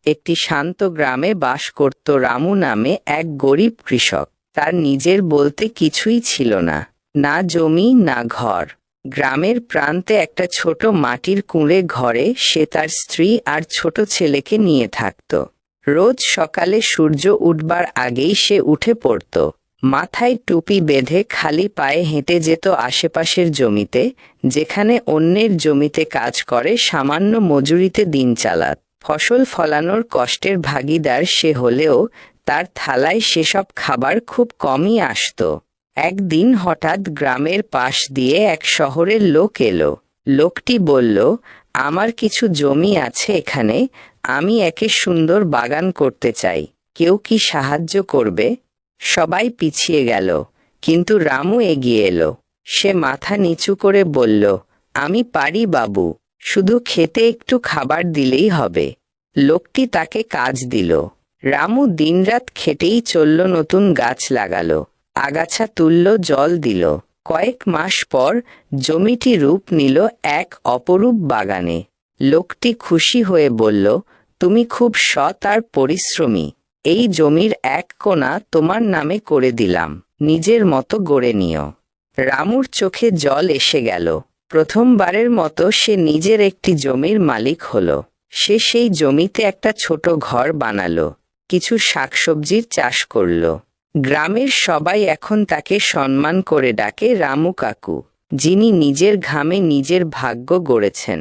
একটি শান্ত গ্রামে বাস করত রামু নামে এক গরিব কৃষক। তার নিজের বলতে কিছুই ছিল না, না জমি না ঘর। গ্রামের প্রান্তে একটা ছোট মাটির কুঁড়ে ঘরে সে তার স্ত্রী আর ছোট ছেলেকে নিয়ে থাকত। রোজ সকালে সূর্য উঠবার আগেই সে উঠে পড়ত, মাথায় টুপি বেঁধে খালি পায়ে হেঁটে যেত আশেপাশের জমিতে, যেখানে অন্যের জমিতে কাজ করে সামান্য মজুরিতে দিন চালাত। ফসল ফলানোর কষ্টের ভাগীদার সে হলেও তার থালায় সেসব খাবার খুব কমই আসত। একদিন হঠাৎ গ্রামের পাশ দিয়ে এক শহরের লোক এলো। লোকটি বলল, আমার কিছু জমি আছে এখানে, আমি একে সুন্দর বাগান করতে চাই, কেউ কি সাহায্য করবে? সবাই পিছিয়ে গেল, কিন্তু রামু এগিয়ে এলো। সে মাথা নিচু করে বলল, আমি পারি বাবু, শুধু খেতে একটু খাবার দিলেই হবে। লোকটি তাকে কাজ দিল। রামু দিনরাত খেটেই চলল, নতুন গাছ লাগালো, আগাছা তুলল, জল দিল। কয়েক মাস পর জমিটি রূপ নিল এক অপরূপ বাগানে। লোকটি খুশি হয়ে বলল, তুমি খুব সৎ আর পরিশ্রমী, এই জমির এক কোণা তোমার নামে করে দিলাম, নিজের মতো গড়ে নিও। রামুর চোখে জল এসে গেল। প্রথমবারের মতো সে নিজের একটি জমির মালিক হলো। সে সেই জমিতে একটা ছোট ঘর বানালো, কিছু শাকসবজির চাষ করলো। গ্রামের সবাই এখন তাকে সম্মান করে ডাকে রামু কাকু, যিনি নিজের ঘামে নিজের ভাগ্য গড়েছেন।